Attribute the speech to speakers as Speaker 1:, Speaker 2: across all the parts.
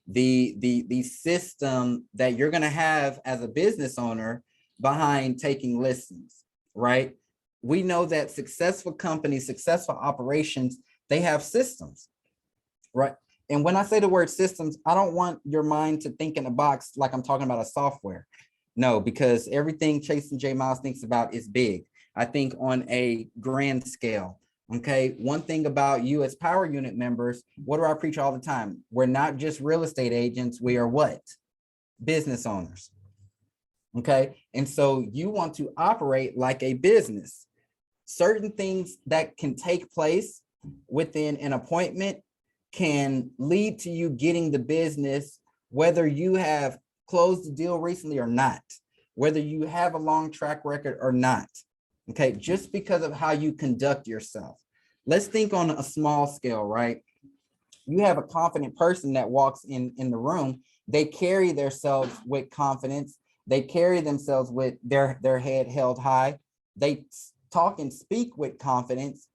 Speaker 1: The system that you're going to have as a business owner behind taking listings, right? We know that successful companies, successful operations, they have systems, right? And when I say the word systems, I don't want your mind to think in a box like I'm talking about a software. No, because everything Chase and J Miles thinks about is big. I think on a grand scale. Okay, one thing about you as power unit members, what do I preach all the time? We're not just real estate agents, we are what? Business owners. Okay, and so you want to operate like a business. Certain things that can take place within an appointment can lead to you getting the business, whether you have closed the deal recently or not, whether you have a long track record or not. Okay, just because of how you conduct yourself. Let's think on a small scale, right? You have a confident person that walks in the room. They carry themselves with confidence. They carry themselves with their head held high. They talk and speak with confidence.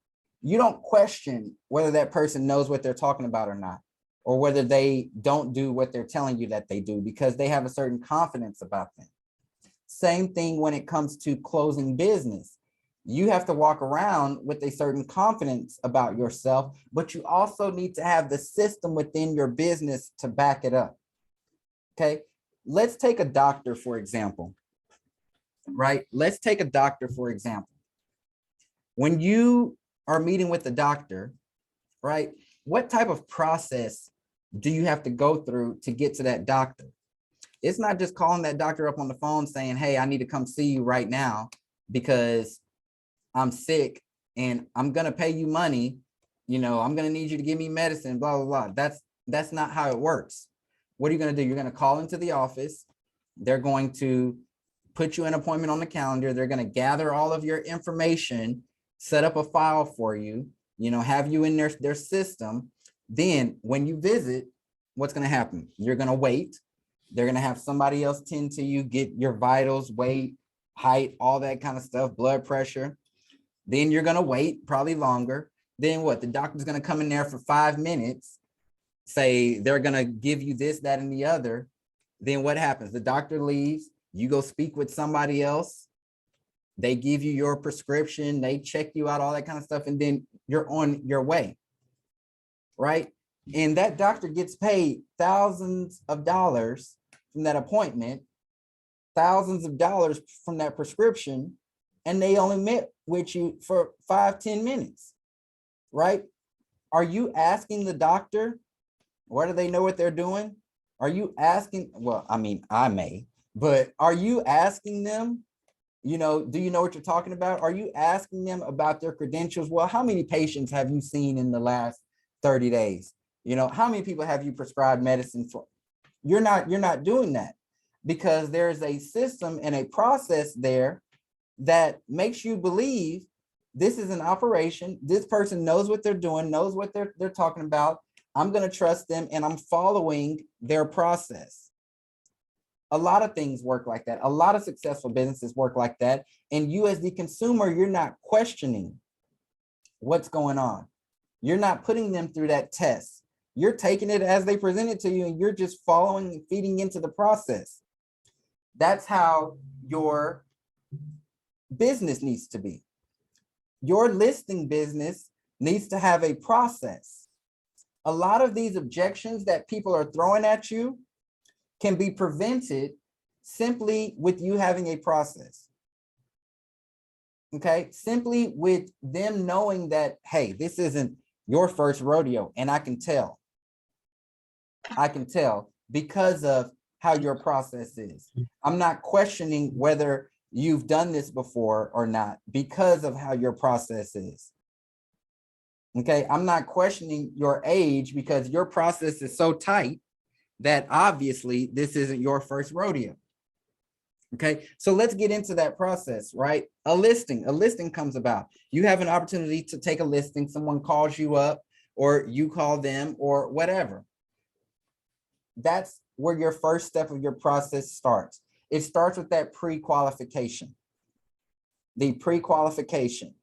Speaker 1: You don't question whether that person knows what they're talking about or not, or whether they don't do what they're telling you that they do, because they have a certain confidence about them. Same thing when it comes to closing business. You have to walk around with a certain confidence about yourself, but you also need to have the system within your business to back it up. Okay, let's take a doctor, for example, right? Let's take a doctor, for example. When you are meeting with the doctor, right, what type of process do you have to go through to get to that doctor? It's not just calling that doctor up on the phone saying, hey, I need to come see you right now because I'm sick and I'm going to pay you money. You know, I'm going to need you to give me medicine, blah, blah, blah. That's not how it works. What are you going to do? You're going to call into the office. They're going to put you an appointment on the calendar. They're going to gather all of your information, set up a file for you, you know, have you in their system. Then when you visit, what's going to happen? You're going to wait. They're going to have somebody else tend to you, get your vitals, weight, height, all that kind of stuff, blood pressure. Then you're going to wait probably longer. Then what? The doctor's going to come in there for 5 minutes, say they're going to give you this, that, and the other. Then what happens? The doctor leaves. You go speak with somebody else. They give you your prescription. They check you out, all that kind of stuff. And then you're on your way, right? And that doctor gets paid thousands of dollars from that appointment, thousands of dollars from that prescription, and they only met with you for 5-10 minutes, right? Are you asking the doctor, whether they know what they're doing? Are you asking, well, I mean, I may, but are you asking them, you know, do you know what you're talking about? Are you asking them about their credentials? Well, how many patients have you seen in the last 30 days? You know, how many people have you prescribed medicine for? You're not doing that, because there's a system and a process there that makes you believe this is an operation. This person knows what they're doing, knows what they're talking about. I'm going to trust them and I'm following their process. A lot of things work like that. A lot of successful businesses work like that. And you as the consumer, you're not questioning what's going on. You're not putting them through that test. You're taking it as they present it to you and you're just following and feeding into the process. That's how your business needs to be. Your listing business needs to have a process. A lot of these objections that people are throwing at you can be prevented simply with you having a process. Okay, simply with them knowing that, hey, this isn't your first rodeo, and I can tell because of how your process is. I'm not questioning whether you've done this before or not because of how your process is. Okay, I'm not questioning your age because your process is so tight that obviously this isn't your first rodeo. Okay, so let's get into that process, right? A listing comes about. You have an opportunity to take a listing. Someone calls you up or you call them or whatever. That's where your first step of your process starts. It starts with that pre-qualification. The pre-qualification.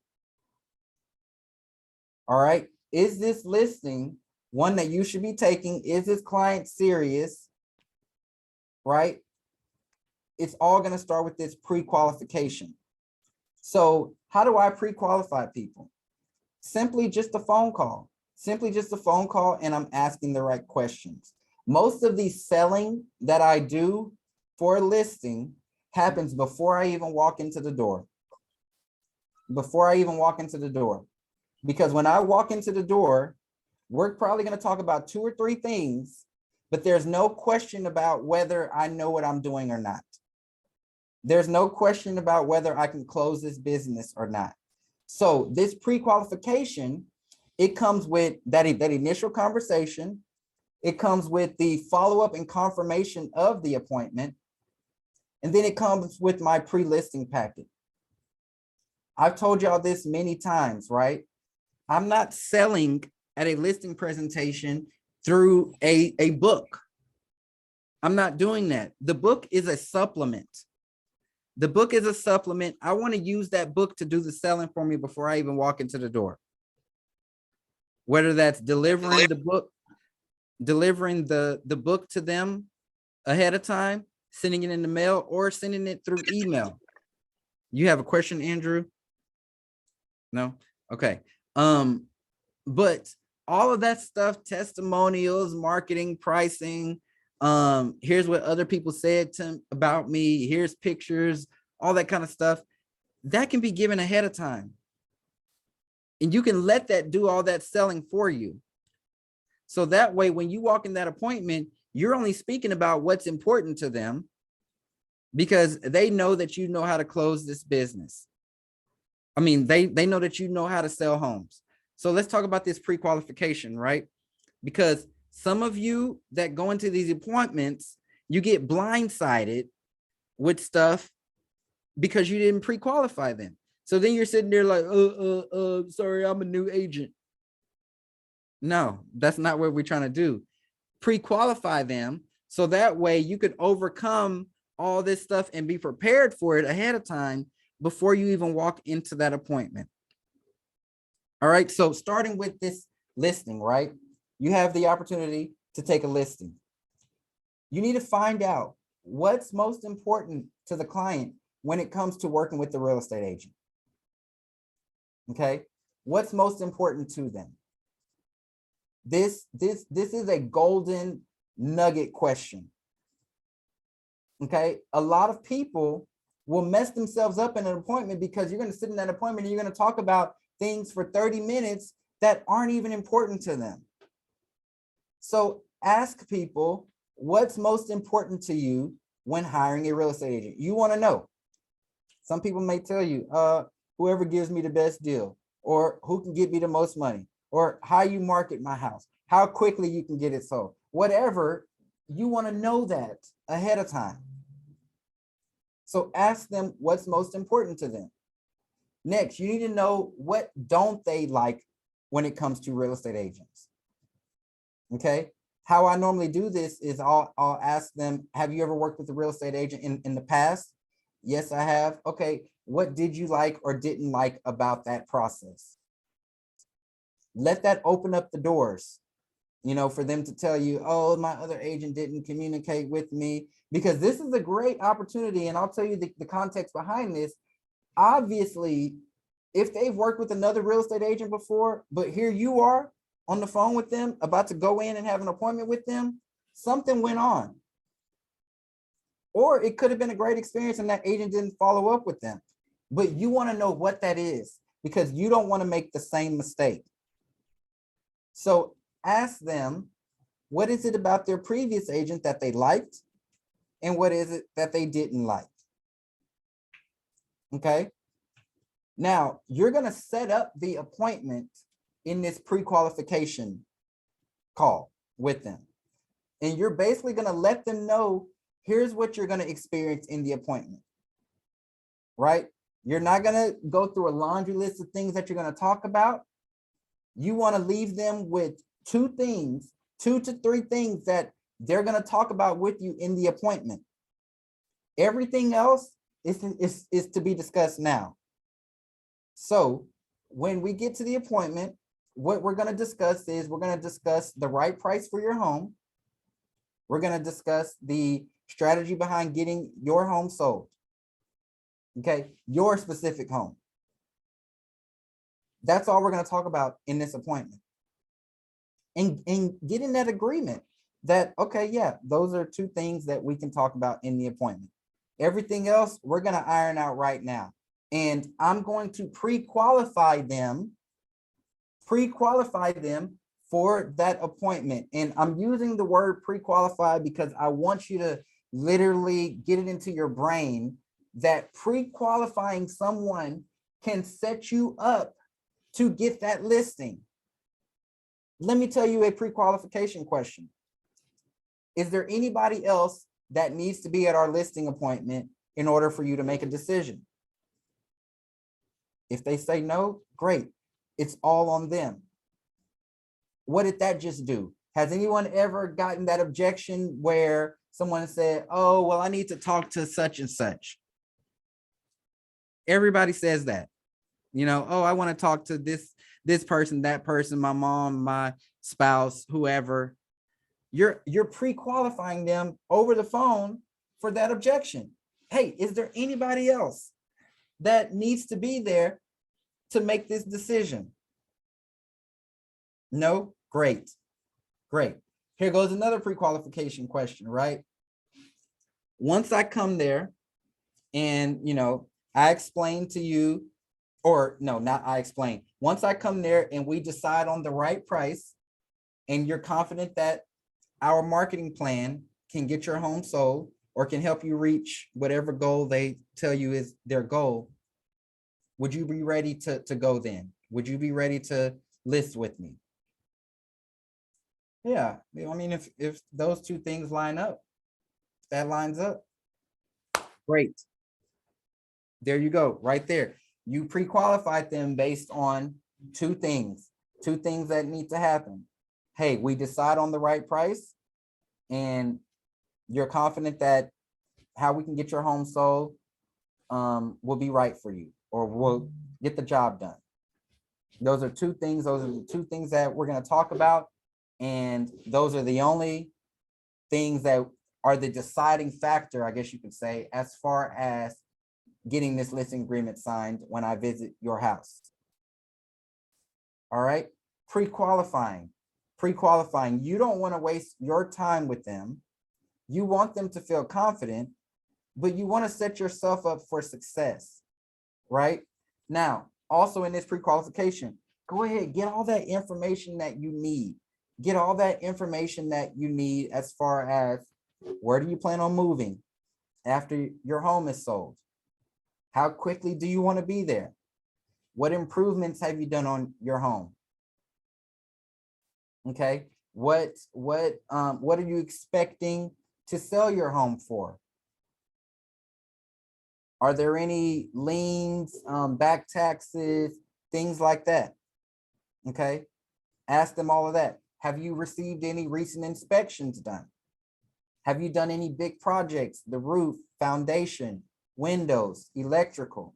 Speaker 1: All right. Is this listing one that you should be taking. Is this client serious, right? It's all going to start with this pre-qualification. So how do I pre-qualify people? Simply just a phone call. Simply just a phone call, and I'm asking the right questions. Most of the selling that I do for a listing happens before I even walk into the door. Before I even walk into the door. Because when I walk into the door, we're probably going to talk about 2 or 3 things, but there's no question about whether I know what I'm doing or not. There's no question about whether I can close this business or not. So this pre-qualification, it comes with that initial conversation. It comes with the follow-up and confirmation of the appointment. And then it comes with my pre-listing packet. I've told y'all this many times, right? I'm not selling at a listing presentation through a book. I'm not doing that. The book is a supplement. The book is a supplement. I want to use that book to do the selling for me before I even walk into the door. Whether that's delivering the book to them ahead of time, sending it in the mail, or sending it through email. You have a question, Andrew? No? Okay. But all of that stuff, testimonials, marketing, pricing, here's what other people said about me, here's pictures, all that kind of stuff, that can be given ahead of time. And you can let that do all that selling for you. So that way, when you walk in that appointment, you're only speaking about what's important to them because they know that you know how to close this business. I mean, they know that you know how to sell homes. So let's talk about this pre-qualification, right? Because some of you that go into these appointments, you get blindsided with stuff because you didn't pre-qualify them. So then you're sitting there like, sorry, I'm a new agent. No, that's not what we're trying to do. Pre-qualify them so that way you could overcome all this stuff and be prepared for it ahead of time before you even walk into that appointment. All right, so starting with this listing, right? You have the opportunity to take a listing. You need to find out what's most important to the client when it comes to working with the real estate agent. Okay, what's most important to them? This is a golden nugget question. Okay, a lot of people will mess themselves up in an appointment because you're going to sit in that appointment and you're going to talk about things for 30 minutes that aren't even important to them. So ask people what's most important to you when hiring a real estate agent. You want to know. Some people may tell you, whoever gives me the best deal, or who can get me the most money, or how you market my house, how quickly you can get it sold, whatever. You want to know that ahead of time. So ask them what's most important to them. Next, you need to know what don't they like when it comes to real estate agents. Okay, how I normally do this is I'll ask them, have you ever worked with a real estate agent in the past? Yes, I have. Okay, what did you like or didn't like about that process? Let that open up the doors, you know, for them to tell you, oh, my other agent didn't communicate with me, because this is a great opportunity. And I'll tell you the context behind this. Obviously, if they've worked with another real estate agent before, but here you are on the phone with them, about to go in and have an appointment with them, something went on. Or it could have been a great experience and that agent didn't follow up with them. But you want to know what that is because you don't want to make the same mistake. So ask them, what is it about their previous agent that they liked? And what is it that they didn't like? Okay. Now you're going to set up the appointment in this pre-qualification call with them. And you're basically going to let them know, here's what you're going to experience in the appointment, right? You're not going to go through a laundry list of things that you're going to talk about. You want to leave them with 2 to 3 things that they're going to talk about with you in the appointment. Everything else is to be discussed now. So when we get to the appointment, what we're going to discuss is we're going to discuss the right price for your home. We're going to discuss the strategy behind getting your home sold. Okay, your specific home. That's all we're going to talk about in this appointment. And getting that agreement that, okay, yeah, those are two things that we can talk about in the appointment. Everything else, we're going to iron out right now. And I'm going to pre-qualify them for that appointment. And I'm using the word pre-qualify because I want you to literally get it into your brain that pre-qualifying someone can set you up to get that listing. Let me tell you a pre-qualification question. Is there anybody else that needs to be at our listing appointment in order for you to make a decision? If they say no, great. It's all on them. What did that just do? Has anyone ever gotten that objection where someone said, oh, well, I need to talk to such and such? Everybody says that, you know, oh, I want to talk to this person, that person, my mom, my spouse, whoever. You're pre-qualifying them over the phone for that objection. Hey, is there anybody else that needs to be there to make this decision? No? Great. Great. Here goes another pre-qualification question, right? Once I come there and, you know, I explain to you, or no, not I explain. Once I come there and we decide on the right price and you're confident that our marketing plan can get your home sold or can help you reach whatever goal they tell you is their goal, would you be ready to go then? Would you be ready to list with me? Yeah, I mean, if those two things line up, that lines up, great. There you go, right there. You pre-qualified them based on two things that need to happen. Hey, we decide on the right price and you're confident that how we can get your home sold will be right for you or will get the job done. Those are two things. Those are the two things that we're going to talk about. And those are the only things that are the deciding factor, I guess you could say, as far as getting this listing agreement signed when I visit your house. All right. Pre-qualifying. You don't want to waste your time with them. You want them to feel confident, but you want to set yourself up for success, right? Now, also in this pre-qualification, go ahead, get all that information that you need. Get all that information that you need as far as where do you plan on moving after your home is sold? How quickly do you want to be there? What improvements have you done on your home? Okay, what are you expecting to sell your home for? Are there any liens, back taxes, things like that? Okay, ask them all of that. Have you received any recent inspections done? Have you done any big projects? The roof, foundation, windows, electrical?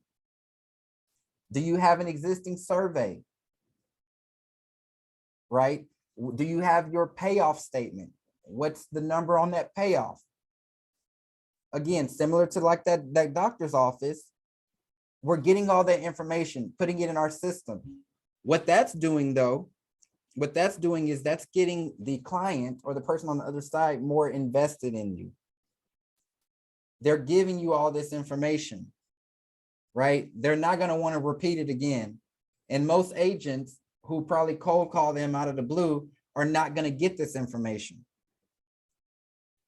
Speaker 1: Do you have an existing survey? Right? Do you have your payoff statement? What's the number on that payoff? Again, similar to like that doctor's office, we're getting all that information, putting it in our system. What that's doing though, is that's getting the client or the person on the other side more invested in you. They're giving you all this information, right? They're not going to want to repeat it again. And most agents who probably cold call them out of the blue are not going to get this information.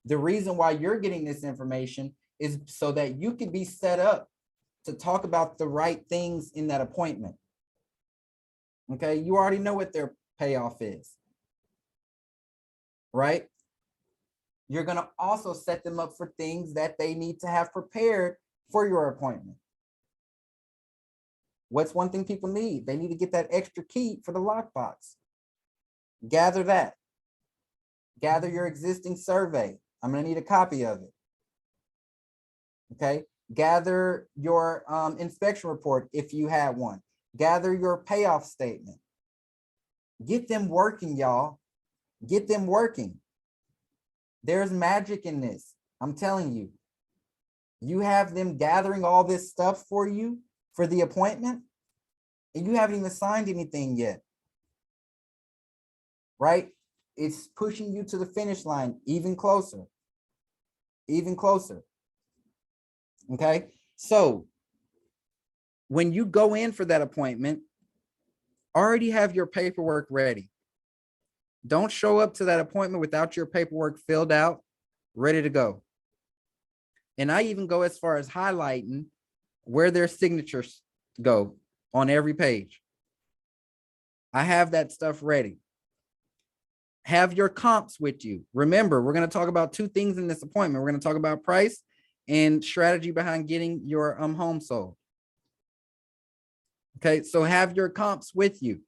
Speaker 1: The reason why you're getting this information is so that you can be set up to talk about the right things in that appointment. Okay, you already know what their payoff is, right? You're going to also set them up for things that they need to have prepared for your appointment. What's one thing people need? They need to get that extra key for the lockbox. Gather that. Gather your existing survey. I'm going to need a copy of it. Okay. Gather your inspection report if you had one. Gather your payoff statement. Get them working, y'all. Get them working. There's magic in this. I'm telling you. You have them gathering all this stuff for you for the appointment, and you haven't even signed anything yet, right? It's pushing you to the finish line even closer, even closer. Okay, so when you go in for that appointment, already have your paperwork ready. Don't show up to that appointment without your paperwork filled out, ready to go. And I even go as far as highlighting where their signatures go on every page. I have that stuff ready. Have your comps with you. Remember, we're going to talk about two things in this appointment. We're going to talk about price and strategy behind getting your home sold. Okay, so have your comps with you.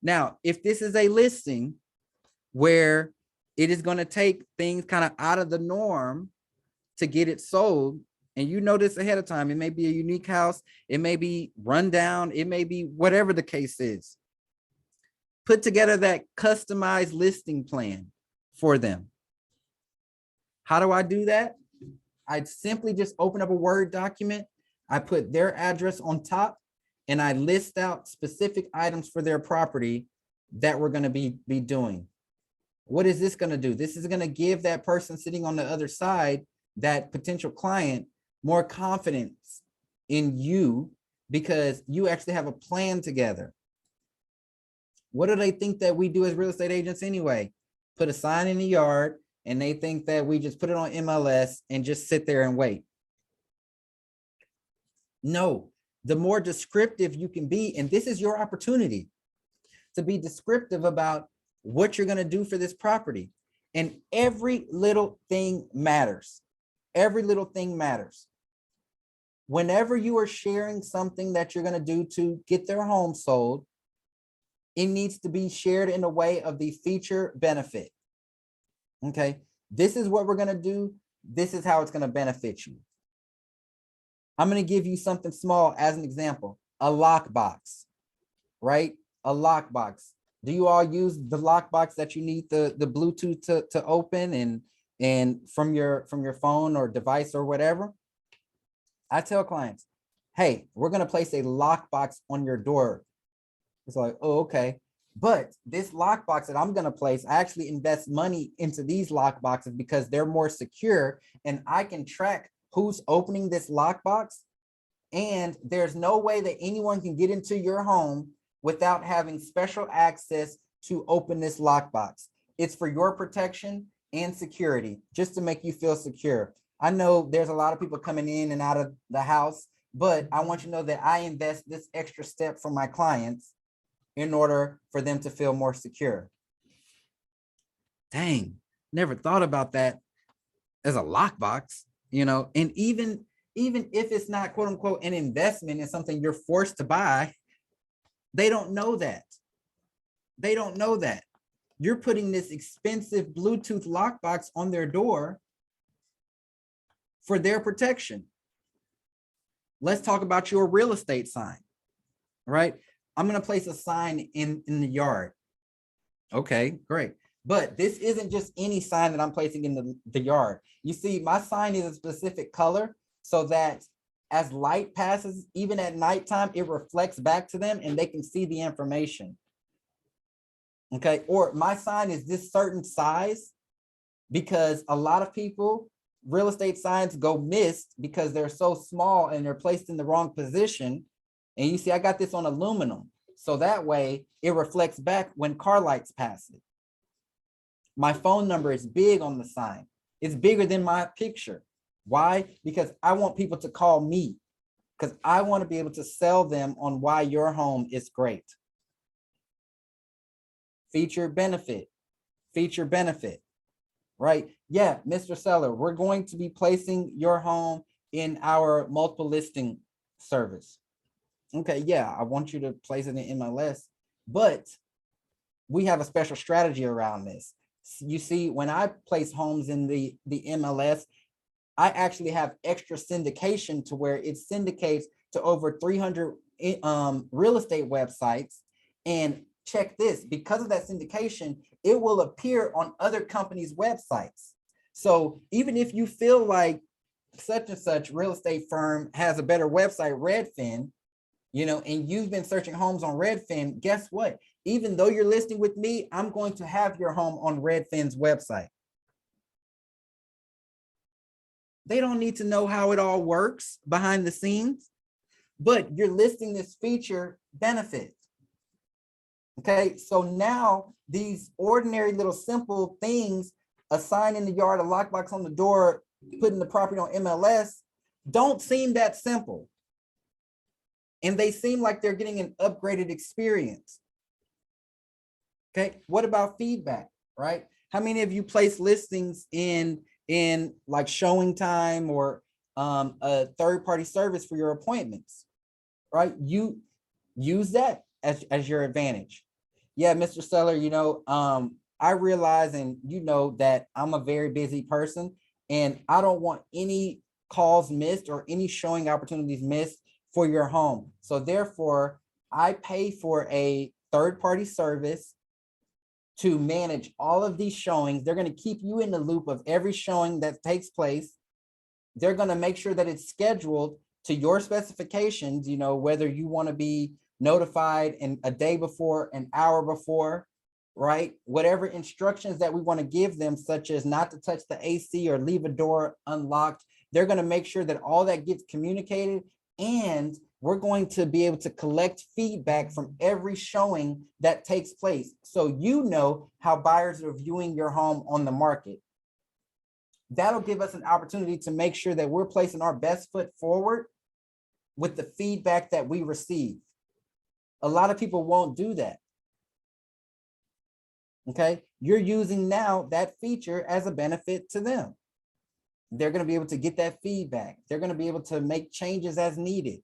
Speaker 1: Now, if this is a listing where it is going to take things kind of out of the norm to get it sold, and you know this ahead of time, it may be a unique house, it may be run down, it may be whatever the case is. Put together that customized listing plan for them. How do I do that? I simply just open up a Word document. I put their address on top, and I list out specific items for their property that we're going to be doing. What is this going to do? This is going to give that person sitting on the other side, that potential client, more confidence in you because you actually have a plan together. What do they think that we do as real estate agents anyway? Put a sign in the yard, and they think that we just put it on MLS and just sit there and wait. No, the more descriptive you can be, and this is your opportunity to be descriptive about what you're going to do for this property. And every little thing matters. Every little thing matters. Whenever you are sharing something that you're going to do to get their home sold, it needs to be shared in a way of the feature benefit. Okay, this is what we're going to do. This is how it's going to benefit you. I'm going to give you something small as an example, a lockbox, right? A lockbox. Do you all use the lockbox that you need the Bluetooth to open and from your phone or device or whatever? I tell clients, hey, we're going to place a lockbox on your door. It's like, oh, okay. But this lockbox that I'm going to place, I actually invest money into these lockboxes because they're more secure, and I can track who's opening this lockbox. And there's no way that anyone can get into your home without having special access to open this lockbox. It's for your protection and security, just to make you feel secure. I know there's a lot of people coming in and out of the house, but I want you to know that I invest this extra step for my clients in order for them to feel more secure. Dang, never thought about that as a lockbox, you know, and even if it's not quote unquote an investment in something you're forced to buy, they don't know that. They don't know that. You're putting this expensive Bluetooth lockbox on their door for their protection. Let's talk about your real estate sign, right? I'm going to place a sign in the yard. Okay, great. But this isn't just any sign that I'm placing in the yard. You see, my sign is a specific color so that as light passes, even at nighttime, it reflects back to them and they can see the information. Okay, or my sign is this certain size because a lot of people, real estate signs go missed because they're so small and they're placed in the wrong position. And you see, I got this on aluminum. So that way it reflects back when car lights pass it. My phone number is big on the sign. It's bigger than my picture. Why? Because I want people to call me because I want to be able to sell them on why your home is great. Feature benefit, right? Yeah, Mr. Seller, we're going to be placing your home in our multiple listing service. Okay, yeah, I want you to place it in MLS, but we have a special strategy around this. You see, when I place homes in the MLS, I actually have extra syndication to where it syndicates to over 300 real estate websites, and check this, because of that syndication, it will appear on other companies' websites. So even if you feel like such and such real estate firm has a better website, Redfin, you know, and you've been searching homes on Redfin, guess what? Even though you're listing with me, I'm going to have your home on Redfin's website. They don't need to know how it all works behind the scenes, but you're listing this feature benefit. Okay, so now these ordinary little simple things, a sign in the yard, a lockbox on the door, putting the property on MLS, don't seem that simple. And they seem like they're getting an upgraded experience. Okay, what about feedback, right? How many of you place listings in like Showing Time or a third-party service for your appointments, right? You use that as your advantage. Yeah, Mr. Seller, you know, I realize, and you know, that I'm a very busy person and I don't want any calls missed or any showing opportunities missed for your home. So therefore, I pay for a third-party service to manage all of these showings. They're going to keep you in the loop of every showing that takes place. They're going to make sure that it's scheduled to your specifications, you know, whether you want to be notified in a day before, an hour before, right? Whatever instructions that we want to give them, such as not to touch the AC or leave a door unlocked, they're going to make sure that all that gets communicated, and we're going to be able to collect feedback from every showing that takes place. So you know how buyers are viewing your home on the market. That'll give us an opportunity to make sure that we're placing our best foot forward with the feedback that we receive. A lot of people won't do that. Okay, you're using now that feature as a benefit to them. They're going to be able to get that feedback. They're going to be able to make changes as needed,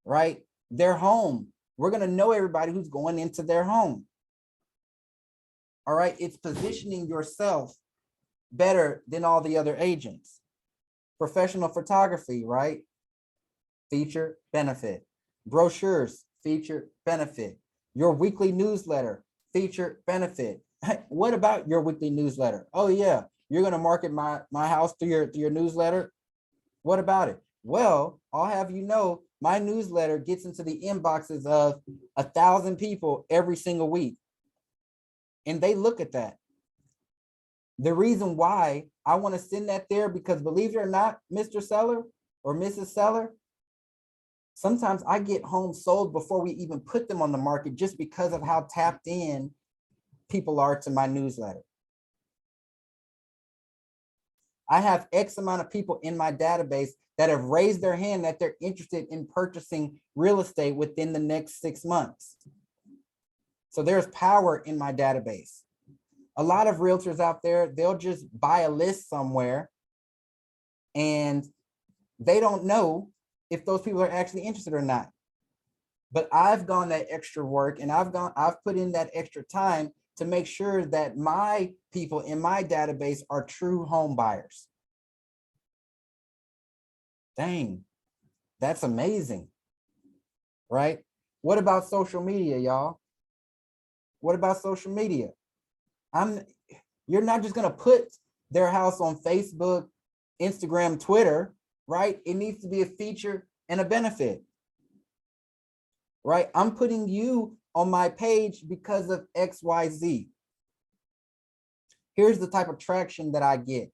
Speaker 1: right? Their home, we're going to know everybody who's going into their home. All right, it's positioning yourself better than all the other agents. Professional photography, right? Feature, benefit. Brochures, feature, benefit. Your weekly newsletter, feature, benefit. What about your weekly newsletter? Oh yeah, you're going to market my house through your newsletter. What about it? Well, I'll have you know, my newsletter gets into the inboxes of 1,000 people every single week. And they look at that. The reason why I want to send that there, because believe it or not, Mr. Seller or Mrs. Seller, sometimes I get homes sold before we even put them on the market just because of how tapped in people are to my newsletter. I have X amount of people in my database that have raised their hand that they're interested in purchasing real estate within the next 6 months. So there's power in my database. A lot of realtors out there, they'll just buy a list somewhere and they don't know if those people are actually interested or not. But I've gone that extra work and I've put in that extra time to make sure that my people in my database are true home buyers. Dang, that's amazing, right? What about social media, y'all? What about social media? You're not just gonna put their house on Facebook, Instagram, Twitter, right? It needs to be a feature and a benefit, right? I'm putting you on my page because of XYZ. Here's the type of traction that I get.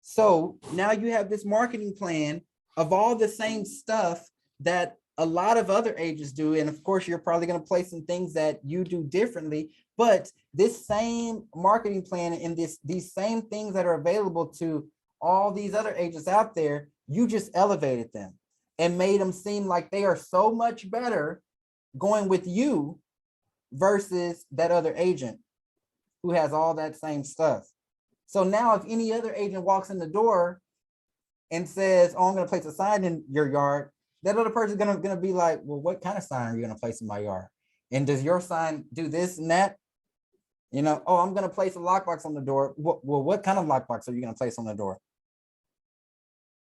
Speaker 1: So now you have this marketing plan of all the same stuff that a lot of other agents do. And of course, you're probably going to place some things that you do differently, but this same marketing plan and these same things that are available to all these other agents out there, you just elevated them and made them seem like they are so much better going with you versus that other agent who has all that same stuff. So now if any other agent walks in the door and says, oh, I'm going to place a sign in your yard, that other person is going to be like, well, what kind of sign are you going to place in my yard? And does your sign do this and that? You know, oh, I'm going to place a lockbox on the door. Well, what kind of lockbox are you going to place on the door?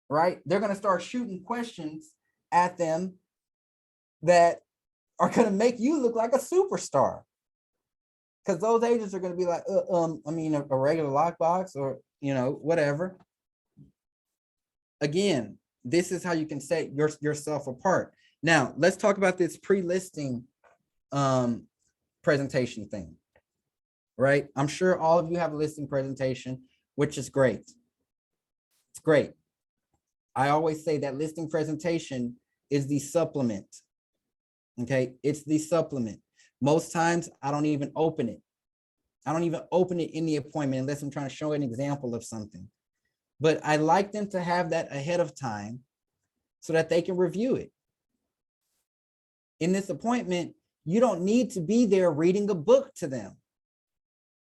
Speaker 1: Right? They're going to start shooting questions at them that are going to make you look like a superstar. Because those agents are going to be like, I mean, a regular lockbox or, whatever. Again, this is how you can set yourself apart. Now, let's talk about this pre-listing presentation thing, right? I'm sure all of you have a listing presentation, which is great. It's great. I always say that listing presentation is the supplement. Okay, it's the supplement. Most times I don't even open it. I don't even open it in the appointment unless I'm trying to show an example of something. But I like them to have that ahead of time so that they can review it. In this appointment, you don't need to be there reading a book to them.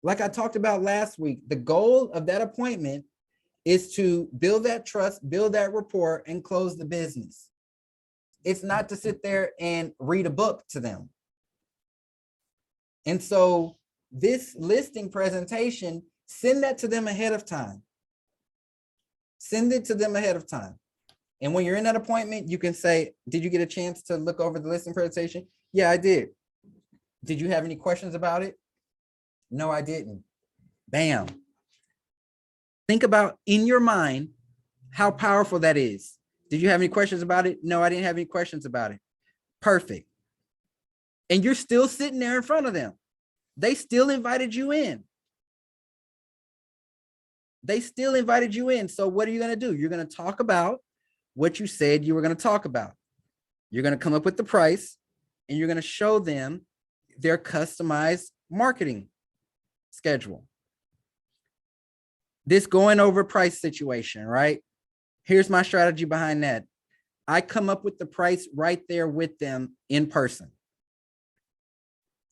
Speaker 1: Like I talked about last week, the goal of that appointment is to build that trust, build that rapport, and close the business. It's not to sit there and read a book to them. And so this listing presentation, send that to them ahead of time. Send it to them ahead of time. And when you're in that appointment, you can say, did you get a chance to look over the listing presentation? Yeah, I did. Did you have any questions about it? No, I didn't. Bam. Think about in your mind how powerful that is. Did you have any questions about it? No, I didn't have any questions about it. Perfect. And you're still sitting there in front of them. They still invited you in. They still invited you in. So what are you going to do? You're going to talk about what you said you were going to talk about. You're going to come up with the price and you're going to show them their customized marketing schedule. This going over price situation, right? Here's my strategy behind that. I come up with the price right there with them in person.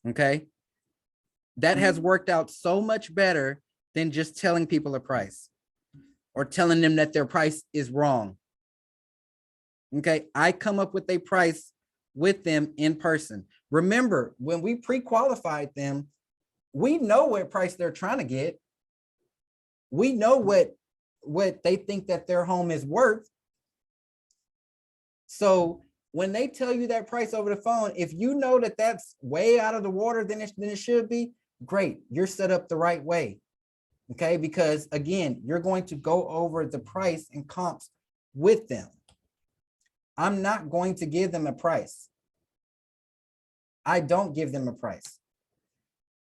Speaker 1: Okay. That has worked out so much better than just telling people a price or telling them that their price is wrong. Okay. I come up with a price with them in person. Remember, when we pre-qualified them, we know what price they're trying to get. We know what they think that their home is worth. So when they tell you that price over the phone, if you know that that's way out of the water than it should be, great. You're set up the right way. Okay. Because again, you're going to go over the price and comps with them. I'm not going to give them a price. I don't give them a price.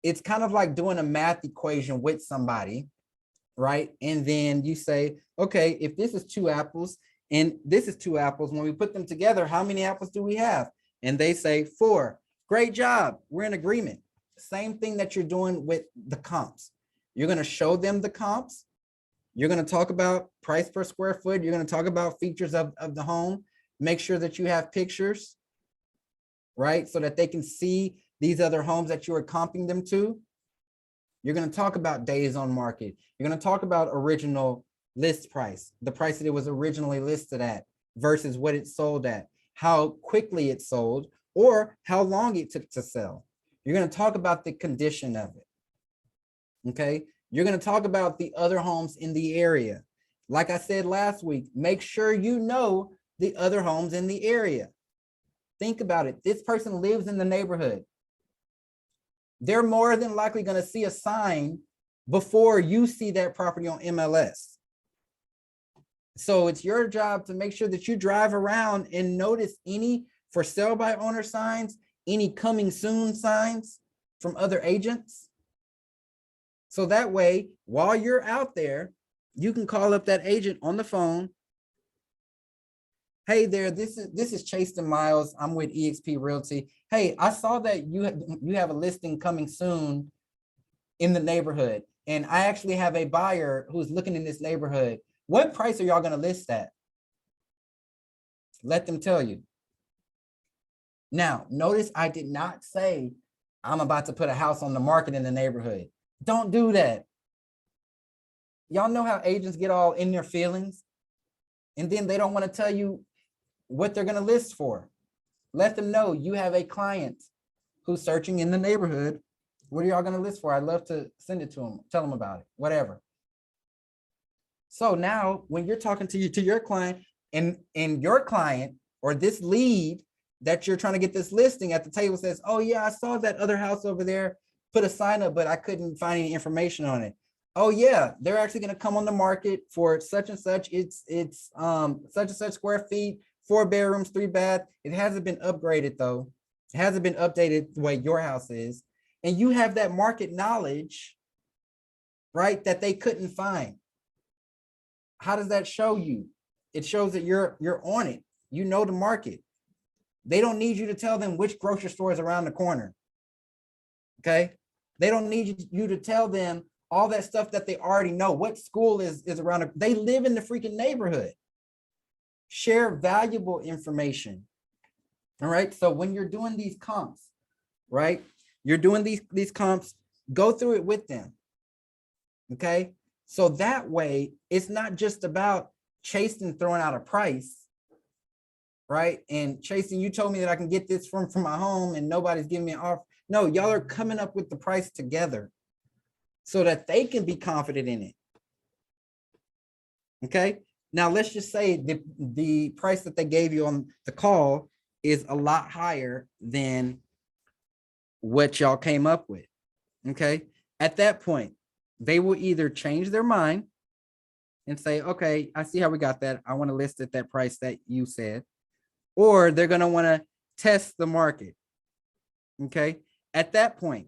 Speaker 1: It's kind of like doing a math equation with somebody, right? And then you say, okay, if this is 2 apples and this is 2 apples, when we put them together, how many apples do we have? And they say 4. Great job. We're in agreement. Same thing that you're doing with the comps. You're going to show them the comps. You're going to talk about price per square foot. You're going to talk about features of the home. Make sure that you have pictures, right? So that they can see these other homes that you are comping them to. You're going to talk about days on market. You're going to talk about original list price, the price that it was originally listed at versus what it sold at, how quickly it sold, or how long it took to sell. You're going to talk about the condition of it. Okay. You're going to talk about the other homes in the area. Like I said last week, make sure you know the other homes in the area. Think about it. This person lives in the neighborhood. They're more than likely going to see a sign before you see that property on MLS. So it's your job to make sure that you drive around and notice any for sale by owner signs, any coming soon signs from other agents. So that way, while you're out there, you can call up that agent on the phone. Hey there, this is Chasten Miles. I'm with eXp Realty. Hey, I saw that you have a listing coming soon in the neighborhood, and I actually have a buyer who's looking in this neighborhood. What price are y'all going to list at? Let them tell you. Now, notice I did not say I'm about to put a house on the market in the neighborhood. Don't do that. Y'all know how agents get all in their feelings, and then they don't want to tell you what they're going to list for. Let them know you have a client who's searching in the neighborhood. What are y'all going to list for? I'd love to send it to them, tell them about it, whatever. So now when you're talking to your client and your client or this lead that you're trying to get this listing at the table says, oh yeah, I saw that other house over there, put a sign up, but I couldn't find any information on it. Oh yeah, they're actually going to come on the market for such and such. It's such and such square feet, 4 bedrooms, 3 bath. It hasn't been upgraded though. It hasn't been updated the way your house is. And you have that market knowledge, right, that they couldn't find. How does that show you? It shows that you're on it. You know the market. They don't need you to tell them which grocery store is around the corner. Okay? They don't need you to tell them all that stuff that they already know. What school is around? They live in the freaking neighborhood. Share valuable information. All right. So when you're doing these comps, right? You're doing these comps, go through it with them. Okay. So that way, it's not just about chasing, throwing out a price, right? And chasing, you told me that I can get this from my home and nobody's giving me an offer. No, y'all are coming up with the price together so that they can be confident in it. Okay. Now let's just say the price that they gave you on the call is a lot higher than what y'all came up with. Okay. At that point, they will either change their mind and say, okay, I see how we got that. I want to list at that price that you said, or they're going to want to test the market. Okay. At that point,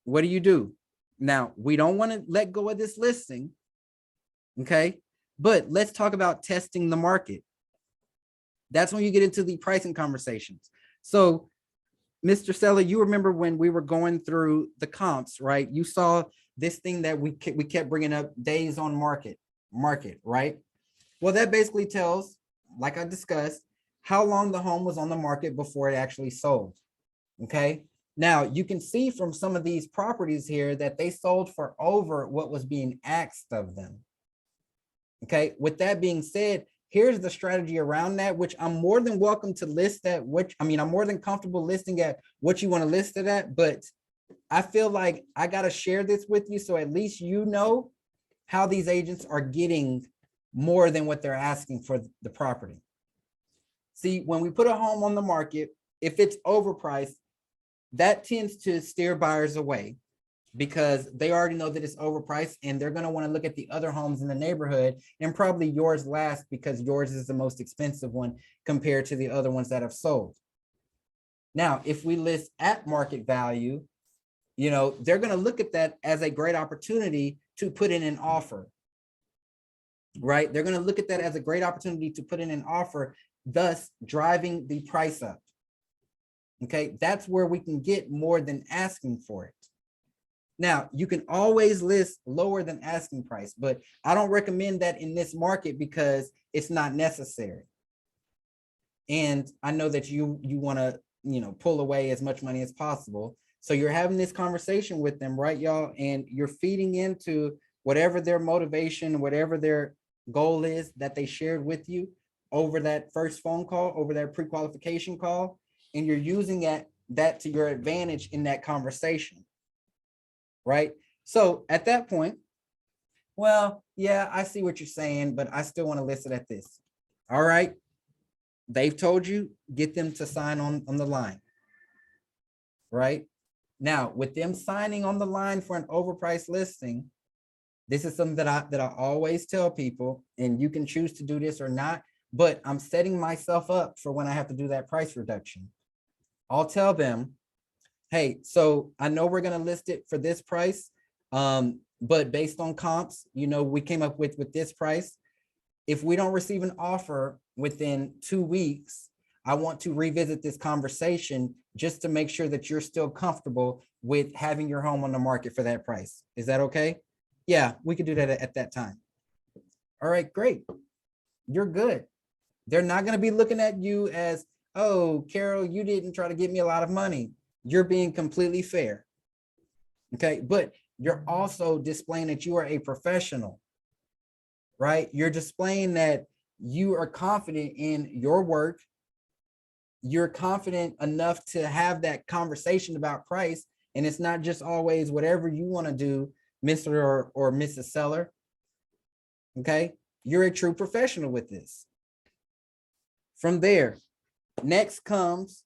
Speaker 1: what do? Now, we don't want to let go of this listing. Okay. But let's talk about testing the market. That's when you get into the pricing conversations. So, Mr. Seller, you remember when we were going through the comps, right? You saw this thing that we kept bringing up, days on market, right? Well, that basically tells, like I discussed, how long the home was on the market before it actually sold. Okay. Now you can see from some of these properties here that they sold for over what was being asked of them. Okay. With that being said, here's the strategy around that, which I'm more than welcome to list at, I'm more than comfortable listing at what you want to list it at, but I feel like I got to share this with you so at least you know how these agents are getting more than what they're asking for the property. See, when we put a home on the market, if it's overpriced, that tends to steer buyers away because they already know that it's overpriced and they're going to want to look at the other homes in the neighborhood and probably yours last because yours is the most expensive one compared to the other ones that have sold. Now, if we list at market value, they're going to look at that as a great opportunity to put in an offer, right? They're going to look at that as a great opportunity to put in an offer, thus driving the price up. Okay, that's where we can get more than asking for it. Now, you can always list lower than asking price, but I don't recommend that in this market because it's not necessary. And I know that you want to, pull away as much money as possible. So you're having this conversation with them, right, y'all? And you're feeding into whatever their motivation, whatever their goal is that they shared with you over that first phone call, over that pre-qualification call. And you're using that to your advantage in that conversation, right? So at that point, well, yeah, I see what you're saying, but I still want to list it at this. All right. They've told you, get them to sign on the line, right? Now, with them signing on the line for an overpriced listing, this is something that I always tell people, and you can choose to do this or not, but I'm setting myself up for when I have to do that price reduction. I'll tell them, hey, so I know we're going to list it for this price, but based on comps, we came up with this price. If we don't receive an offer within 2 weeks, I want to revisit this conversation just to make sure that you're still comfortable with having your home on the market for that price. Is that okay? Yeah, we could do that at that time. All right, great. You're good. They're not going to be looking at you as, oh, Carol, you didn't try to get me a lot of money. You're being completely fair. Okay, but you're also displaying that you are a professional, right? You're displaying that you are confident in your work. You're confident enough to have that conversation about price. And it's not just always whatever you want to do, Mr. or Mrs. Seller. Okay, you're a true professional with this. From there, Next comes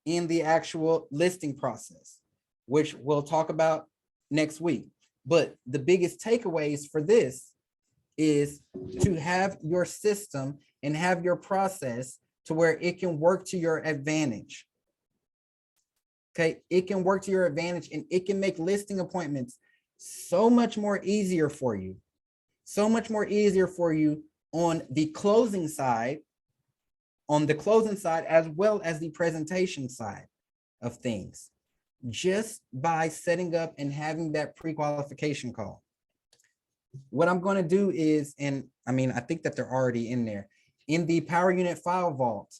Speaker 1: in the actual listing process, which we'll talk about next week. But the biggest takeaways for this is to have your system and have your process to where it can work to your advantage. Okay, it can work to your advantage and it can make listing appointments so much more easier for you. So much more easier for you on the closing side, as well as the presentation side of things, just by setting up and having that pre-qualification call. What I'm going to do is, and I mean, I think that they're already in there, in the Power Unit file vault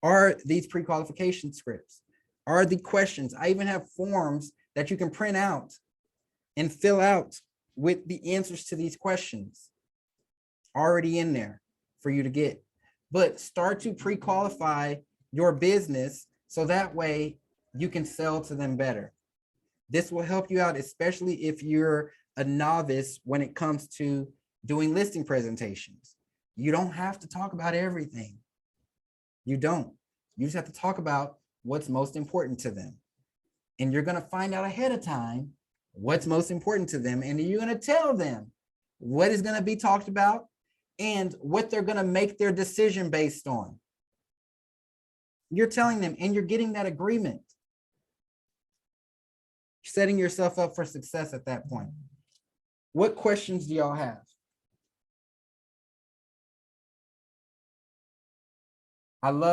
Speaker 1: are these pre-qualification scripts, are the questions. I even have forms that you can print out and fill out with the answers to these questions already in there for you to get. But start to pre-qualify your business so that way you can sell to them better. This will help you out, especially if you're a novice when it comes to doing listing presentations. You don't have to talk about everything. You don't. You just have to talk about what's most important to them. And you're going to find out ahead of time what's most important to them. And you're going to tell them what is going to be talked about and what they're going to make their decision based on. You're telling them and you're getting that agreement. Setting yourself up for success at that point. What questions do y'all have? I love